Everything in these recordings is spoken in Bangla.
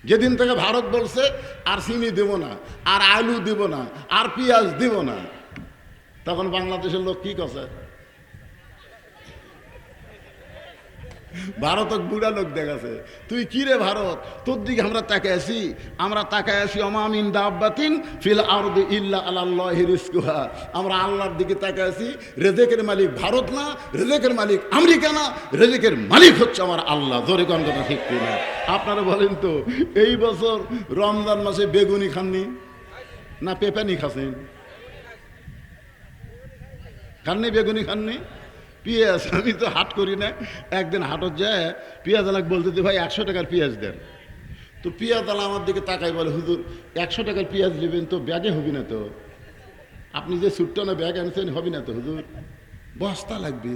যেদিন থেকে ভারত বলছে আর চিনি দেব না, আর আলু দেব না, আর পেঁয়াজ দেব না, তখন বাংলাদেশের লোক কি করছে? ভারত বুড়া লোক দেখাছে, তুই কি রে ভারত, তোর দিকে আমরা তাকায় আছি অমামিন দাব্বাতিন ফিল আরদি ইল্লা আলাল্লাহি রিজকুহা। আমরা আল্লাহর দিকে তাকায় আছি। রেজেকের মালিক ভারত না, রেজেকের মালিক আমেরিকা না, রেজেকের মালিক হচ্ছে আমার আল্লাহ। জোরে কোন কথা ঠিক কিনা? আপনারা বলেন তো, এই বছর রমজান মাসে বেগুনি খাননি না পেঁপেনি খাচ্ছেন? খাননি বেগুনি খাননি? পেঁয়াজ, আমি তো হাট করি না, একদিন হাটত যায় পেঁয়াজ আলাক বলতে ভাই 100 টাকার পেঁয়াজ দেন। তো পেঁয়াজ আলা আমার দিকে তাকাই বলে, হুজুর 100 টাকার পেঁয়াজ নেবেন তো ব্যাগে হবি না তো, আপনি যে সুট্টানা ব্যাগ আনছেন হবি না তো হুজুর, বস্তা লাগবে।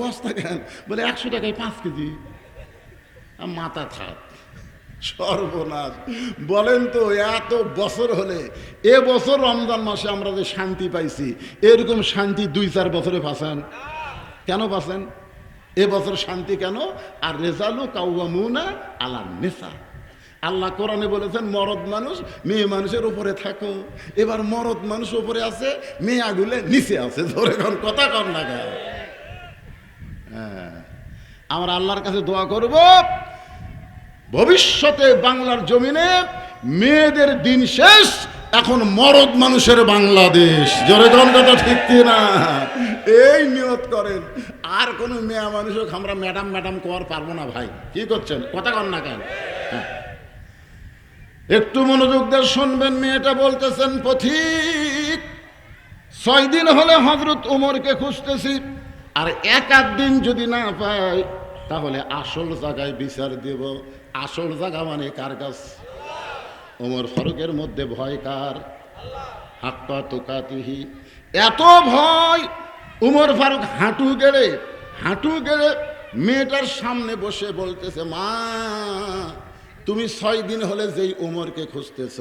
বস্তা কেন? বলে 100 টাকায় 5 কেজি। মাথা থাক, সর্বনাশ। বলেন তো, এত বছর হলে এ বছর রমজান মাসে আমরা যে শান্তি পাইছি, এরকম শান্তি 2-4 বছরে পাচ্ছেন? কেন পাচ্ছেন এ বছর শান্তি কেন? আর রেজালু কাওয়ামুনা আলা নিসা। আল্লাহ কোরআনে বলেছেন মরদ মানুষ মেয়ে মানুষের উপরে থাকো। এবার মরদ মানুষ উপরে আছে, মেয়ে আগুলে নিচে আছে। ধরে কথা কর না কেন? হ্যাঁ, আমরা আল্লাহর কাছে দোয়া করব ভবিষ্যতে বাংলার জমিনে মেয়েদের দিন শেষ, এখন মরদ মানুষের বাংলাদেশ। জোরে কোন কথা ঠিক কিনা? এই নিয়ত করেন। আর কোন মেয়ে মানুষও আমরা ম্যাডাম ম্যাডাম কর পারবো না ভাই। কি করছেন? কথা কন না কেন? একটু মনোযোগ দিয়ে শুনবেন। মেয়েটা বলতেছেন, পথিক 6 দিন হলে হযরত ওমরকে খুঁজতেছি, আর 1-8 দিন যদি না পাই তাহলে আসল জায়গায় বিচার দেব। আসল জায়গা মানে কার কাছ? ওমর ফারুকের মধ্যে ভয় কার? হাক্কা তুকাতিহি। এত ভয়, ওমর ফারুক হাঁটু গেড়ে মেয়েটার সামনে বসে বলতেছে, মা তুমি 6 দিন হলে যেই ওমরকে খুঁজতেছ,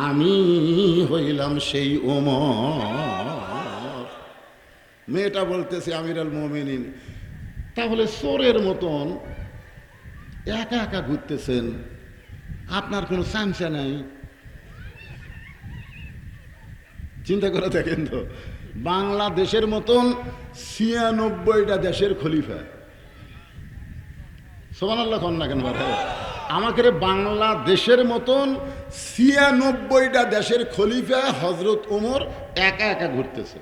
আমি হইলাম সেই ওমর। মেয়েটা বলতেছে, আমিরুল মুমিনিন, তাহলে চোরের মতন একা একা ঘুরতেছেন, আপনার কোনো চামচা নাই? চিন্তা করে দেখেন তো, বাংলাদেশের মতন 96টা দেশের খলিফা। সুবহানাল্লাহ কন না কেন? আমাকে বাংলাদেশের মতন 96টা দেশের খলিফা হযরত ওমর একা একা ঘুরতেছে।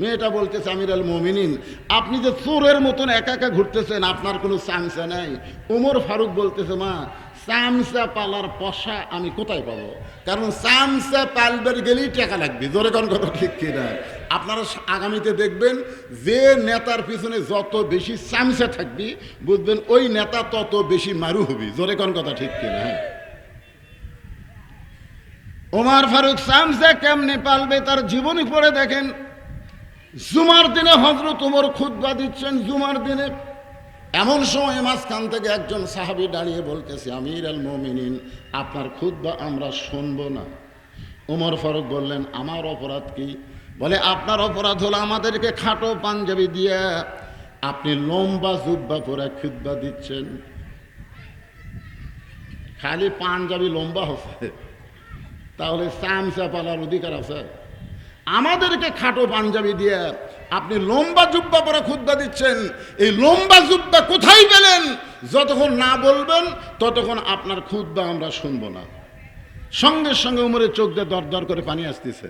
মেয়েটা বলতেছে, আমিরুল মুমিনিন, আপনি যে চোরের মতন একা একা ঘুরতেছেন, আপনার কোনো চামচা নাই? ওমর ফারুক বলতেছে, মা চামচা পালার পয়সা আমি কোথায় পাবো? কারণ চামচা পালবার গেলেই টাকা লাগবে। জোরে কোন কথা ঠিক কিনা? আপনারা আগামীতে দেখবেন, যে নেতার পিছনে যত বেশি চামচা থাকবি, বুঝবেন ওই নেতা তত বেশি মারু হবি। জোরে কোন কথা ঠিক কিনা? ওমর ফারুক চামচা কেমনে পালবে তার জীবনী পড়ে দেখেন। জুমার দিনে হযরত ওমর খুতবা দিচ্ছেন। জুমার দিনে এমন সময় মাঝখান থেকে একজন সাহাবী দাঁড়িয়ে বলতেছে, আমিরুল মুমিনিন, আপনার খুতবা আমরা শুনবো না। ওমর ফারুক বললেন, আমার অপরাধ কি? বলে, আপনার অপরাধ হলো আমাদেরকে খাটো পাঞ্জাবি দিয়ে আপনি লম্বা জুব্বা পরে খুতবা দিচ্ছেন। খালি পাঞ্জাবি লম্বা হচ্ছে, তাহলে চামচা পালার অধিকার আছে? আমাদেরকে খাটো পাঞ্জাবি দিয়ে আপনি লম্বা জুব্বা পরে খুতবা দিচ্ছেন। এই লম্বা জুব্বা কোথায় পেলেন? যতক্ষণ না বলবেন ততক্ষণ আপনার খুতবা আমরা শুনবো না। সঙ্গে সঙ্গে উমরের চোখ দিয়ে দরদর করে পানি আসতেছে,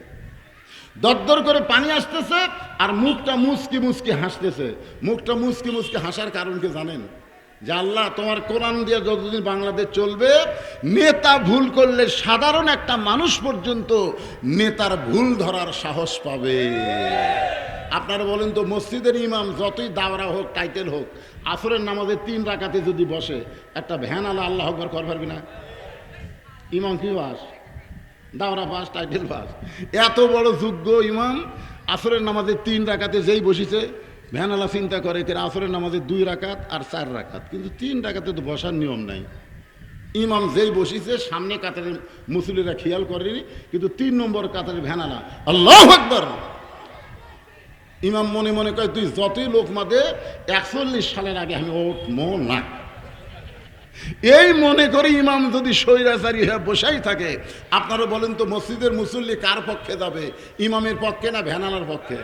দরদর করে পানি আসতেছে, আর মুখটা মুচকি মুচকি হাসতেছে। মুখটা মুচকি মুচকি হাসার কারণ কি জানেন? যে আল্লাহ, তোমার কোরআন দিয়ে যতদিন বাংলাদেশ চলবে, নেতা ভুল করলে সাধারণ একটা মানুষ পর্যন্ত নেতার ভুল ধরার সাহস পাবে। আপনারা বলেন তো, মসজিদের ইমাম যতই দাওরা হোক, টাইটেল হোক, আসরের নামাজে 3 রাকাতে যদি বসে, একটা ভ্যান আলা আল্লাহ আকবার কর পারবি না? ইমাম কি বাস? দাওরা পাস, টাইটেল পাস। এত বড় যোগ্য ইমাম আসরের নামাজে 3 রাকাতে যেই বসিছে, ভ্যানালা চিন্তা করে যে আসরের নামাজে 2 রাকাত আর 4 রাকাত, কিন্তু 3 রাকাতে তো বসার নিয়ম নাই। ইমাম যেই বসিছে, সামনে কাতারের মুসল্লিরা খেয়াল করেনি, কিন্তু 3 নম্বর কাতারের ভ্যানালা আল্লাহু আকবার। ইমাম মনে মনে কয়, তুই যতই লোক মাদে 41 সালের আগে আমি উঠবো না। এই মনে করে ইমাম যদি স্বৈরাচারী হয়ে বসাই থাকে, আপনারা বলেন তো মসজিদের মুসল্লি কার পক্ষে যাবে? ইমামের পক্ষে না ভ্যানালার পক্ষে?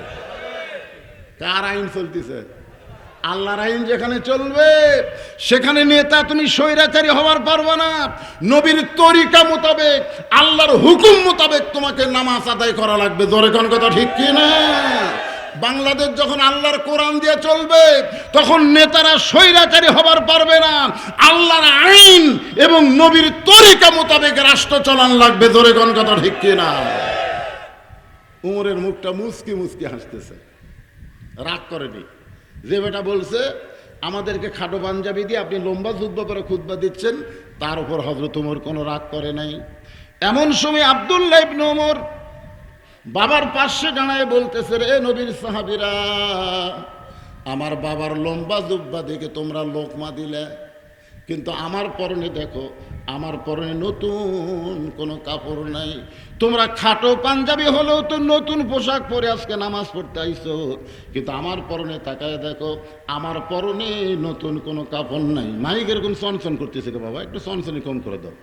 কার আইন চলতেছে? আল্লাহর আইন যেখানে চলবে সেখানে নেতা তুমি স্বৈরাচারী হওয়ার পারবে না। নবীর তরিকা মোতাবেক, আল্লাহর হুকুম মোতাবেক তোমাকে নামাজ আদায় করা লাগবে। জোরে কোন কথা ঠিক কি না? বাংলাদেশ যখন আল্লাহর কোরআন দিয়ে চলবে তখন নেতারা স্বৈরাচারী হবার পারবে না। আল্লাহর আইন এবং নবীর তরিকা মোতাবেক রাষ্ট্র চলান লাগবে। জোরে কোন কথা ঠিক কি না? উমরের মুখটা মুচকি মুচকি হাসতেছে, রাগ করেনি। যে বেটা বলছে আমাদেরকে খাটো পাঞ্জাবি দিয়ে আপনি লম্বা জুব্বা পরে খুতবা দিচ্ছেন, তার উপর হযরত ওমর কোনো রাগ করে নাই। এমন সময় আব্দুল্লাহ ইবনে ওমর বাবার পাশে দাঁড়ায় বলতেছে, রে নবীর সাহাবীরা, আমার বাবার লম্বা জুব্বা দেখে তোমরা লোকমা দিলে, কিন্তু আমার পরনে দেখো, আমার পরনে নতুন কোনো কাপড় নাই। তোমরা খাটো পাঞ্জাবি হলেও তো নতুন পোশাক পরে আজকে নামাজ পড়তে আইছো, কিন্তু আমার পরনে তাকায় দেখো, আমার পরনে নতুন কোনো কাপড় নাই। মাইক এরকম সনসন করতেছে, বাবা একটু সনসনি কম করে দাও।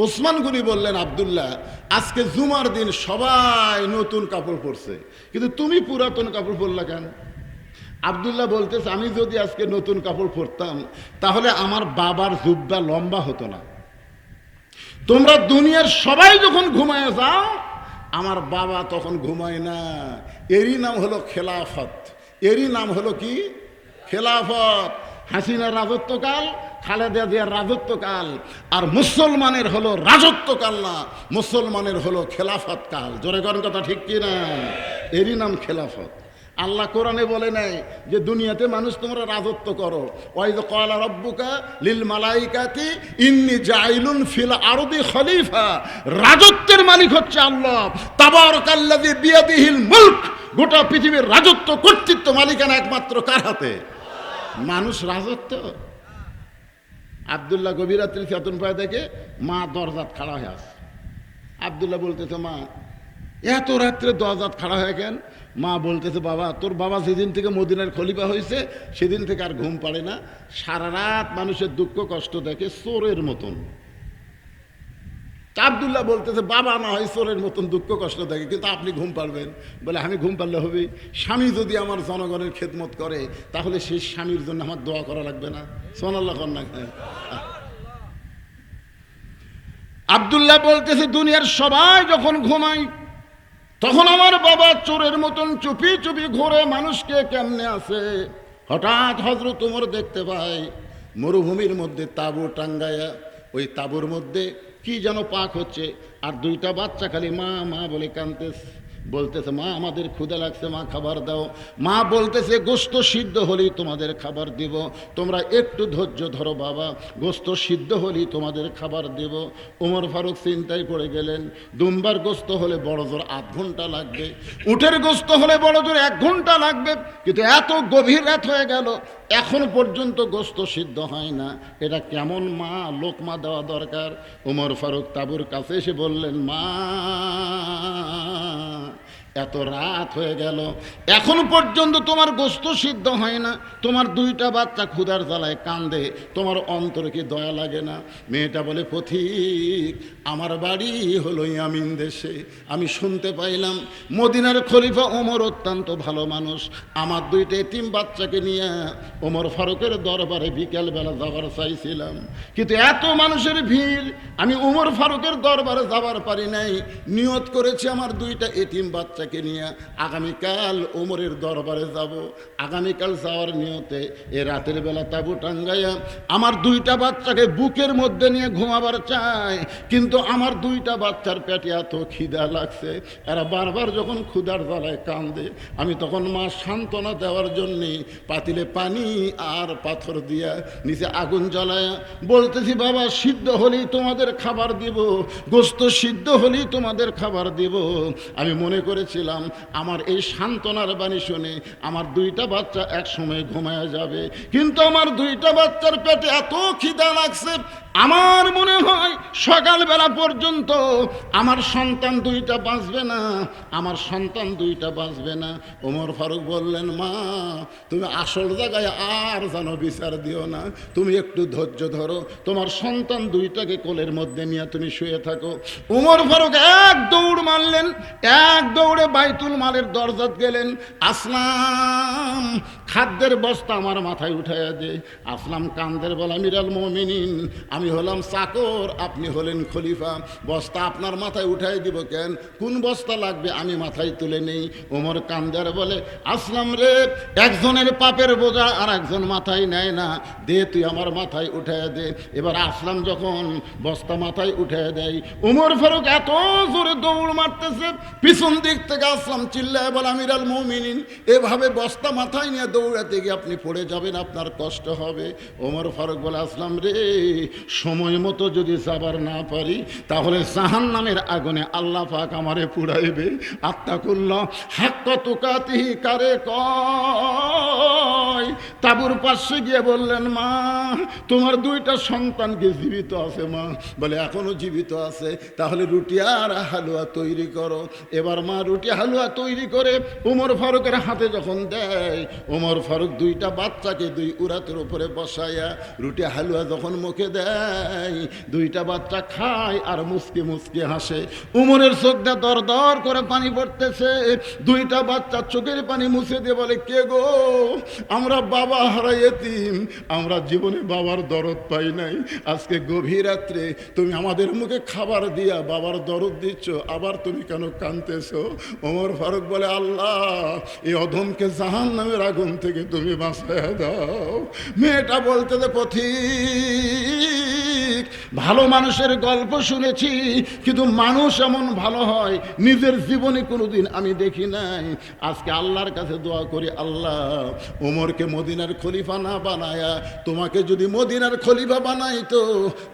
ওসমান গনি বললেন, আব্দুল্লাহ, আজকে জুমার দিন সবাই নতুন কাপড় পরছে, কিন্তু তুমি পুরাতন কাপড় পরলা কেন? আব্দুল্লাহ বলতেছে, আমি যদি আজকে নতুন কাপড় পরতাম তাহলে আমার বাবার জুব্বা লম্বা হতো না। তোমরা দুনিয়ার সবাই যখন ঘুমায় যাও, আমার বাবা তখন ঘুমায় না। এরই নাম হলো খেলাফত। এরই নাম হলো কি? খেলাফত। হাসিনার রাজত্বকাল, খালেদা জিয়ার রাজত্বকাল, আর মুসলমানের হলো রাজত্বকাল না, মুসলমানের হলো খেলাফত কাল। জোরে করেন কথা ঠিক কি না? এরই নাম খেলাফত। আল্লাহ কোরআনে বলে নাই যে দুনিয়াতে মানুষ তোমরা রাজত্ব করো। ওয়াইদ ক্বালা রাব্বুকা লিল মালাইকাতি ইন্নী জাইলুন ফিল আরদি খলিফা। রাজত্বের মালিক হচ্ছে আল্লাহ। তাবারাকাল্লাযী বিয়াদিহিল মুলক। গোটা পৃথিবীর রাজত্ব, কর্তৃত্ব, মালিকানা একমাত্র কার হাতে? মানুষ রাজত্ব। আব্দুল্লাহ গভীর রাত্রি চেতন পায় দেখে মা দরজাত খাড়া হয়ে আসে। আব্দুল্লাহ বলতেছে, মা এত রাত্রে দরজাত খাড়া হয়ে কেন? মা বলতেছে, বাবা তোর বাবা যেদিন থেকে মদিনার খলিফা হয়েছে সেদিন থেকে আর ঘুম পাড়ে না, সারা রাত মানুষের দুঃখ কষ্ট দেখে চোরের মতন। আব্দুল্লাহ বলতেছে, বাবা না হয় চোরের মতন দুঃখ কষ্ট দেখে, কিন্তু আপনি ঘুম পারবেন? বলে, আমি ঘুম পারলে হবে? স্বামী যদি আমার জনগণের খেদমত করে তাহলে সেই স্বামীর জন্য আমার দোয়া করা লাগবে না? সুবহানাল্লাহ কন্যা। আব্দুল্লাহ বলতেছে, দুনিয়ার সবাই যখন ঘুমায় তখন আমার বাবা চোরের মতন চুপি চুপি ঘুরে মানুষকে কেমনে আছে। হঠাৎ হযরত ওমর দেখতে পায় মরুভূমির মধ্যে তাঁবু টাঙ্গায়া, ওই তাঁবুর মধ্যে কি যেন পাক হচ্ছে, আর দুইটা বাচ্চা খালি মা মা বলে কাঁদতেছে। বলতেছে, মা আমাদের ক্ষুধা লাগছে, মা খাবার দাও। মা বলতেছে, গোস্ত সিদ্ধ হলেই তোমাদের খাবার দিব, তোমরা একটু ধৈর্য ধরো বাবা, গোস্ত সিদ্ধ হলেই তোমাদের খাবার দেব। ওমর ফারুক চিন্তায় পড়ে গেলেন, দুম্বার গোস্ত হলে বড় জোর আধ ঘন্টা লাগবে, উটের গোস্ত হলে বড় জোর 1 ঘন্টা লাগবে, কিন্তু এত গভীর রাত হয়ে গেল এখন পর্যন্ত গোস্ত সিদ্ধ হয় না। এটা কেমন মা? লোকমা দেওয়া দরকার। ওমর ফারুক তাঁবুর কাছে এসে বললেন, মা এত রাত হয়ে গেল এখন পর্যন্ত তোমার গোস্ত সিদ্ধ হয় না, তোমার 2টা বাচ্চা ক্ষুধার জ্বালায় কান্দে, তোমার অন্তরে কি দয়া লাগে না? মেয়েটা বলে, পথিক আমার বাড়ি হলো ইয়ামিন দেশে, আমি শুনতে পাইলাম মদিনার খলিফা ওমর অত্যন্ত ভালো মানুষ, আমার 2টা এতিম বাচ্চাকে নিয়ে ওমর ফারুকের দরবারে বিকেলবেলা যাবার চাইছিলাম, কিন্তু এত মানুষের ভিড় আমি ওমর ফারুকের দরবারে যাবার পারি নাই। নিয়ত করেছি আমার 2টা এতিম বাচ্চাকে নিয়ে আগামীকাল ওমরের দরবারে যাব। আগামীকাল যাওয়ার নিয়তে এ রাতের বেলা তাঁবু টাঙ্গাইয়া আমার 2টা বাচ্চাকে বুকের মধ্যে নিয়ে ঘুমাবার চাই, কিন্তু আমার 2টা বাচ্চার পেটে এত খিদা লাগছে, এরা বারবার যখন ক্ষুধার জ্বালায় কান্দে, আমি তখন মা সান্ত্বনা দেওয়ার জন্যে পাতিলে পানি আর পাথর দিয়া নিচে আগুন জ্বালায়া বলতেছি, বাবা সিদ্ধ হলেই তোমাদের খাবার দিব, গোস্ত সিদ্ধ হলেই তোমাদের খাবার দিব। আমি মনে করেছিলাম আমার এই সান্ত্বনার বাণী শুনে আমার 2টা বাচ্চা এক সময় ঘুমায় যাবে, কিন্তু আমার 2টা বাচ্চার পেটে এত খিদা লাগছে, আমার মনে হয় সকালবেলা পর্যন্ত আমার সন্তান দুইটা বাঁচবে না, আমার সন্তান দুইটা বাঁচবে না। ওমর ফারুক বললেন, মা তুমি আসল জায়গায় আর যেন বিচার দিও না, তুমি একটু ধৈর্য ধরো, তোমার সন্তান দুইটাকে কোলের মধ্যে নিয়ে তুমি শুয়ে থাকো। ওমর ফারুক এক দৌড় মারলেন, এক দৌড়ে বাইতুল মালের দরজাত গেলেন। আসলাম, খাদ্যের বস্তা আমার মাথায় উঠাইয়া দে। আসলাম কান্দের বলে, আমিরুল মুমিনিন, আমি হলাম চাকর, আপনি হলেন খলিফা, বস্তা আপনার মাথায় উঠাই দিব কেন? কোন বস্তা লাগবে আমি মাথায় তুলে নেই। ওমর কান্দার বলে, আসলাম রে, একজনের পাপের বোঝা আর একজন মাথায় নেয় না, দে তুই আমার মাথায় উঠাই দে। এবার আসলাম যখন বস্তা মাথায় উঠাই দেয়, ওমর ফারুক এত জোরে দৌড় মারতেছে, পিছন দিক থেকে আসলাম চিল্লায় বলে, আমিরুল মুমিনিন, এভাবে বস্তা মাথায় নিয়ে দৌড়াতে গিয়ে আপনি পড়ে যাবেন, আপনার কষ্ট হবে। ওমর ফারুক বলে, আসলাম রে, সময় মতো যদি যাবার না পারি তাহলে জাহান্নামের আগুনে আল্লাহ পাক আমারে পুড়াইবে। আত্তাকুল্লাহ হাক্কা তুকাতিহি কারে কয়? তাবুর পাশে গিয়ে বললেন, মা তোমার দুইটা সন্তান কি জীবিত আছে? মা বলে, এখনো জীবিত আছে। তাহলে রুটি আর হালুয়া তৈরি করো। এবার মা রুটি হালুয়া তৈরি করে ওমর ফারুকের হাতে যখন দেয়, ওমর ফারুক দুইটা বাচ্চাকে দুই উরাতের উপরে বসায়া রুটি হালুয়া যখন মুখে দেয়, দুইটা বাচ্চা খায় আর মুসকে মুসকে হাসে। উমরের চোখ দিয়ে দর দর করে পানি পড়তেছে। দুইটা বাচ্চা চোখের পানি মুছে দিয়ে বলে, কে গো? আমরা বাবা হারা এতিম, আমরা জীবনে বাবার দরদ পাই নাই, আজকে গভীর রাত্রে তুমি আমাদের মুখে খাবার দিয়া বাবার দরদ দিচ্ছ, আবার তুমি কেন কাঁদতেছো? ওমর ফারুক বলে, আল্লাহ এই অধমকে জাহান্নামের আগুন থেকে তুমি বাঁচাইয়া দাও। মেয়েটা বলতে দে, পথিক ভালো মানুষের গল্প শুনেছি, কিন্তু মানুষ এমন ভালো হয় নিজের জীবনে কোনোদিন আমি দেখি নাই। আজকে আল্লাহর কাছে দোয়া করি, আল্লাহ ওমরকে মদিনার খলিফা না বানায়া তোমাকে যদি মদিনার খলিফা বানাইতো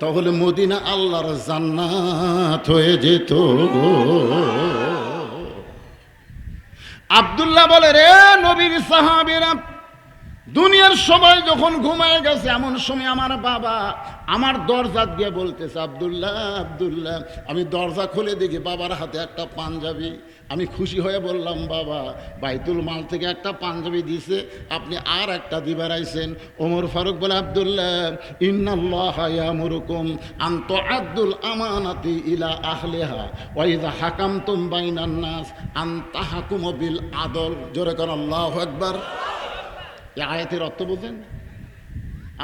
তাহলে মদিনা আল্লাহর জান্নাত হয়ে যেত। আব্দুল্লাহ বলে, রে নবীর সাহাবীরা, দুনিয়ার সবাই যখন ঘুমায় গেছে, এমন সময় আমার বাবা আমার দরজা গিয়ে বলতেছে, আব্দুল্লাহ আব্দুল্লাহ। আমি দরজা খুলে দেখি বাবার হাতে একটা পাঞ্জাবি। আমি খুশি হয়ে বললাম, বাবা বাইতুল মাল থেকে একটা পাঞ্জাবি দিছে, আপনি আর একটা দিবার আইছেন। ওমর ফারুক বলে, আব্দুল্লাহ ইন্নাল্লাহা ইয়ামুরুকুম আন তুআদ্দুল আমানাতি ইলা আহলিহা ওয়া ইযা হাকামতুম বাইনান নাস আন তাহকুমু বিল আদল। জোরে কোন আল্লাহু আকবার। এই আয়াতের অর্থ বোঝেন?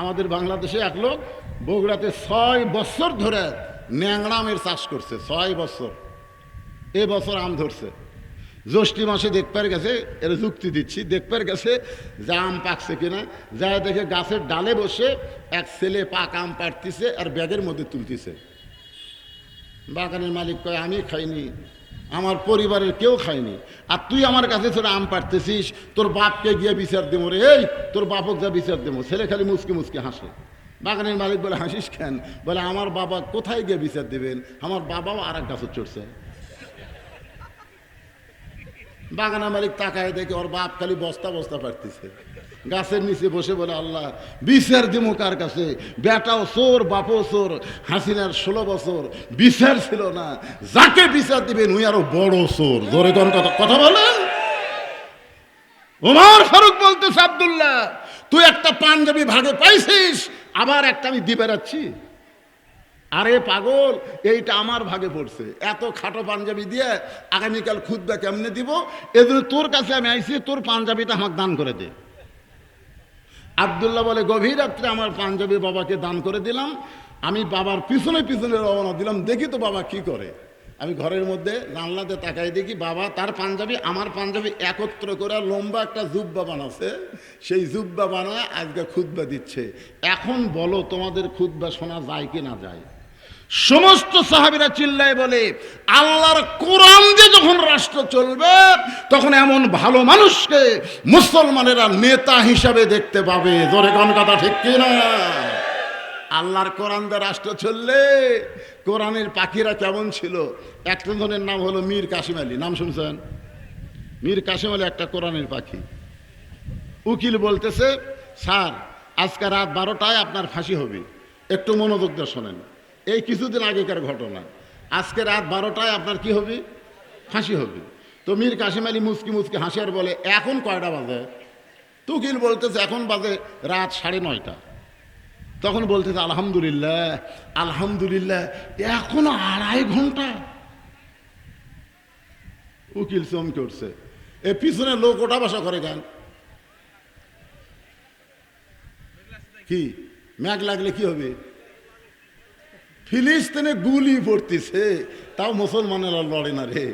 আমাদের বাংলাদেশে এক লোক বগুড়াতে 6 বছর ধরে ন্যাংরা আমের চাষ করছে, 6 বছর। এ বছর আম ধরছে, জ্যৈষ্ঠী মাসে দেখবার গেছে, এর যুক্তি দিচ্ছি, দেখবার গেছে যে আম পাকছে কিনা, যা দেখে গাছের ডালে বসে এক ছেলে পাক আম পাড়তিছে আর ব্যাগের মধ্যে তুলতিছে। বাগানের মালিক কয়, আমি খাইনি, আমার পরিবারের কেউ খায়নি, আর তুই আমার কাছে ছেড়ে আম পাড়তেছিস, তোর বাপকে গিয়ে বিচার দেবো রে, এই তোর বাপক যা বিচার দেবো। ছেলে খালি মুসকে মুসকে হাসে। বাগানের মালিক বলে, হাসিস কেন? বলে, আমার বাবা কোথায় গিয়ে বিচার দেবেন, আমার বাবাও আর এক গাছে চড়ছে। বাগানের মালিক তাকায় দেখে ওর বাপ খালি বস্তা বস্তা পাড়তেছে, গাছের নিচে বসে বলে, আল্লাহ বিচার দিমো কার কাছে? বেটাও চোর, বাপও চোর। হাসিনার 16 বছর বিচার ছিল না, যাকে বিচার দিবেন উনি আরো বড় চোর। জোরে কোন কথা বলেন? ওমর ফারুক বলতেছে, আব্দুল্লাহ তুই একটা পাঞ্জাবি ভাগে পাইছিস, আবার একটা আমি দিবে যাচ্ছি। আরে পাগল, এইটা আমার ভাগে পড়ছে, এত খাটো পাঞ্জাবি দিয়ে আগামীকাল খুতবা কেমনে দিব? এজন্য তোর কাছে আমি আইছি, তোর পাঞ্জাবিটা আমাকে দান করে দে। আব্দুল্লাহ বলে, গভীর রাত্রে আমার পাঞ্জাবি বাবাকে দান করে দিলাম। আমি বাবার পিছনে পিছনে রওনা দিলাম, দেখি তো বাবা কি করে। আমি ঘরের মধ্যে জানলাতে তাকাই দেখি বাবা তার পাঞ্জাবি আমার পাঞ্জাবি একত্র করে লম্বা একটা জুব্বা বানাচ্ছে, সেই জুব্বা বানায় আজকে খুতবা দিচ্ছে। এখন বলো তোমাদের খুতবা শোনা যায় কি না যায়? সমস্ত সাহাবীরা চিল্লায় বলে, আল্লাহর কোরআন দিয়ে যখন রাষ্ট্র চলবে তখন এমন ভালো মানুষকে মুসলমানেরা নেতা হিসাবে দেখতে পাবে। জোরে কোন কথা ঠিক কিনা? আল্লাহর কোরআন দিয়ে রাষ্ট্র চললে কোরআনের পাখিরা কেমন ছিল? একটা জনের নাম হলো মীর কাসিম আলী, নাম শুনছেন? মীর কাসিম আলী একটা কোরআনের পাখি। উকিল বলতেছে, স্যার আজকে রাত 12টায় আপনার ফাঁসি হবে। একটু মনোযোগ দিয়ে শোনেন, এই কিছুদিন আগেকার ঘটনা। আজকে রাত 12টায় আপনার কি হবে? ফাঁসি হবে। তো মীর কাসিম আলী মুসকি মুসকি হাসি আর বলে, এখন কয়টা বাজে? তুকিল বলতেছে এখন বাজে রাত 9:30। তখন বলতেছে আলহামদুলিল্লাহ আলহামদুলিল্লাহ, এখনো 2.5 ঘন্টা। উকিল চমকে উঠছে, এ পিছনে লোক ওঠা বসা করে কেন? কি ম্যাগ লাগলে কি হবে? ফিলিস্তিনে গুলি পড়তেছে, তাও মুসলমানেরা লড়ে না রে।